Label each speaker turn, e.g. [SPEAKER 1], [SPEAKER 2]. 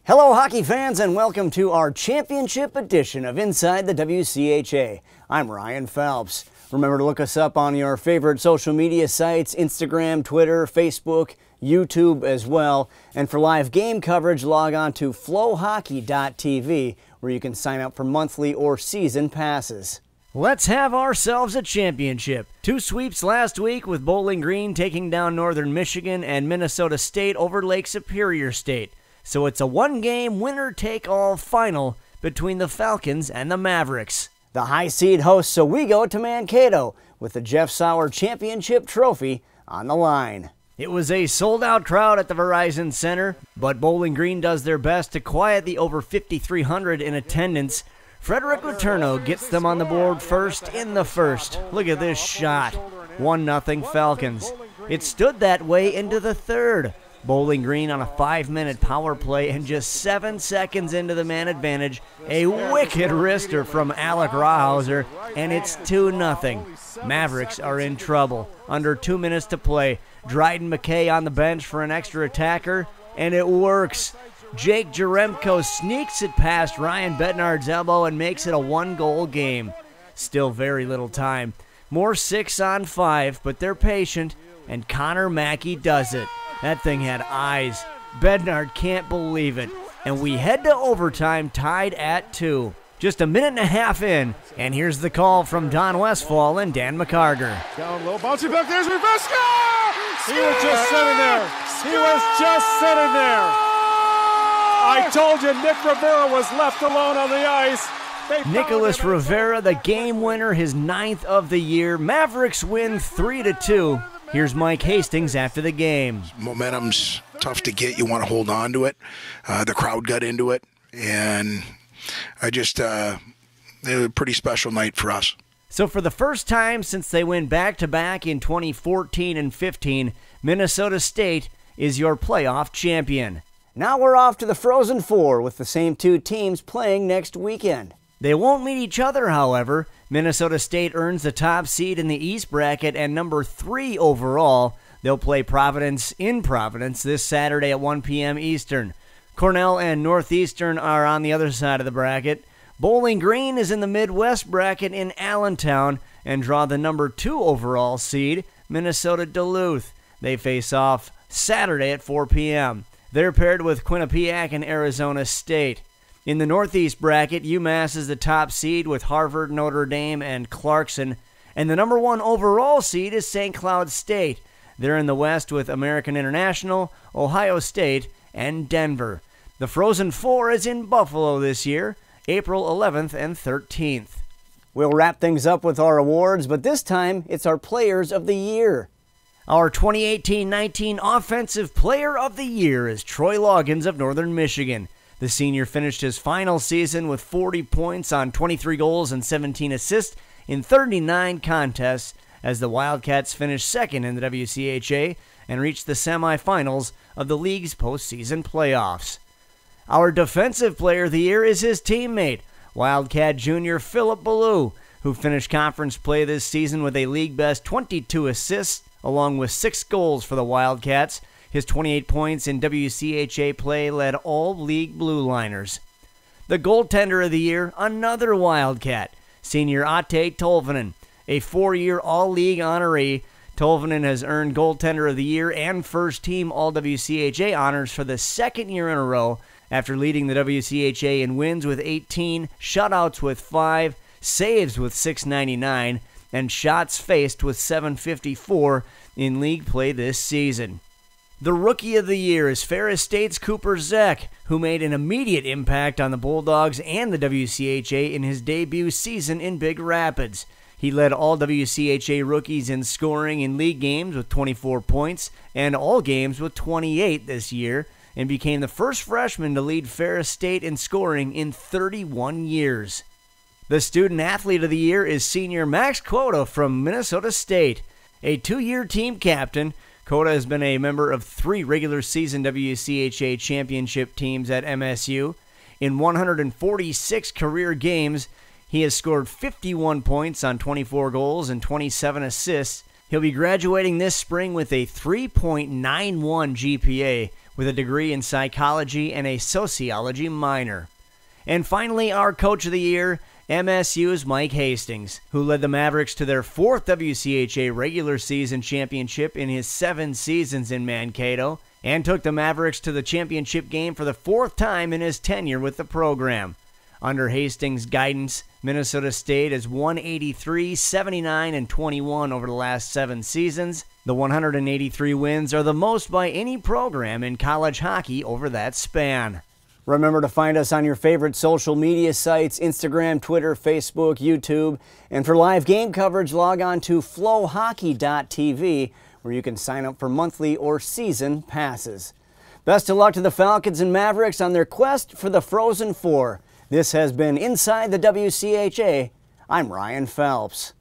[SPEAKER 1] Hello, hockey fans, and welcome to our championship edition of Inside the WCHA. I'm Ryan Phelps. Remember to look us up on your favorite social media sites, Instagram, Twitter, Facebook, YouTube as well. And for live game coverage, log on to flowhockey.tv, where you can sign up for monthly or season passes. Let's have ourselves a championship. 2 sweeps last week with Bowling Green taking down Northern Michigan and Minnesota State over Lake Superior State. So it's a one-game winner-take-all final between the Falcons and the Mavericks. The high seed hosts, so we go to Mankato with the Jeff Sauer Championship Trophy on the line. It was a sold-out crowd at the Verizon Center, but Bowling Green does their best to quiet the over 5,300 in attendance. Frederick Letourneau gets them on the board first in the first. Look at this shot. 1-0 Falcons. It stood that way into the third. Bowling Green on a 5-minute power play, and just 7 seconds into the man advantage, a wicked wrister from Alec Rawhauser, and it's 2-0. Mavericks are in trouble. Under 2 minutes to play. Dryden McKay on the bench for an extra attacker, and it works. Jake Jaremko sneaks it past Ryan Bednard's elbow and makes it a 1-goal game. Still very little time. More 6-on-5, but they're patient, and Connor Mackey does it. That thing had eyes. Bednard can't believe it. And we head to overtime tied at 2. Just a minute and a half in, and here's the call from Don Westfall and Dan McCarger.
[SPEAKER 2] Down low, bouncing back, there's Rivesca! He was just sitting there. He was just sitting there. I told you Nick Rivera was left alone on the ice.
[SPEAKER 1] Nicholas Rivera, the game winner, his 9th of the year. Mavericks win 3-2. Here's Mike Hastings after the game.
[SPEAKER 3] Momentum's tough to get. You want to hold on to it. The crowd got into it, and it was a pretty special night for us.
[SPEAKER 1] So for the first time since they went back-to-back in 2014 and 15, Minnesota State is your playoff champion. Now we're off to the Frozen Four with the same 2 teams playing next weekend. They won't meet each other, however. Minnesota State earns the top seed in the East bracket and number 3 overall. They'll play Providence in Providence this Saturday at 1 p.m. Eastern. Cornell and Northeastern are on the other side of the bracket. Bowling Green is in the Midwest bracket in Allentown and draw the number 2 overall seed, Minnesota Duluth. They face off Saturday at 4 p.m. They're paired with Quinnipiac and Arizona State. In the Northeast bracket, UMass is the top seed with Harvard, Notre Dame, and Clarkson. And the number 1 overall seed is St. Cloud State. They're in the West with American International, Ohio State, and Denver. The Frozen Four is in Buffalo this year, April 11th and 13th. We'll wrap things up with our awards, but this time it's our Players of the Year. Our 2018-19 Offensive Player of the Year is Troy Loggins of Northern Michigan. The senior finished his final season with 40 points on 23 goals and 17 assists in 39 contests as the Wildcats finished second in the WCHA and reached the semifinals of the league's postseason playoffs. Our Defensive Player of the Year is his teammate, Wildcat junior Philip Ballou, who finished conference play this season with a league-best 22 assists along with 6 goals for the Wildcats. His 28 points in WCHA play led all league blue liners. The Goaltender of the Year, another Wildcat, senior Ate Tolvanen, a 4-year All-League honoree. Tolvanen has earned Goaltender of the Year and first-team All-WCHA honors for the 2nd year in a row after leading the WCHA in wins with 18, shutouts with 5, saves with 699, and shots faced with 754 in league play this season. The Rookie of the Year is Ferris State's Cooper Zek, who made an immediate impact on the Bulldogs and the WCHA in his debut season in Big Rapids. He led all WCHA rookies in scoring in league games with 24 points and all games with 28 this year, and became the first freshman to lead Ferris State in scoring in 31 years. The Student Athlete of the Year is senior Max Quota from Minnesota State. A 2-year team captain, Quota has been a member of 3 regular season WCHA championship teams at MSU. In 146 career games, he has scored 51 points on 24 goals and 27 assists. He'll be graduating this spring with a 3.91 GPA, with a degree in psychology and a sociology minor. And finally, our Coach of the Year, MSU's Mike Hastings, who led the Mavericks to their 4th WCHA regular season championship in his 7 seasons in Mankato, and took the Mavericks to the championship game for the 4th time in his tenure with the program. Under Hastings' guidance, Minnesota State has won 83, 79, and 21 over the last 7 seasons. The 183 wins are the most by any program in college hockey over that span. Remember to find us on your favorite social media sites, Instagram, Twitter, Facebook, YouTube. And for live game coverage, log on to flowhockey.tv, where you can sign up for monthly or season passes. Best of luck to the Falcons and Mavericks on their quest for the Frozen Four. This has been Inside the WCHA. I'm Ryan Phelps.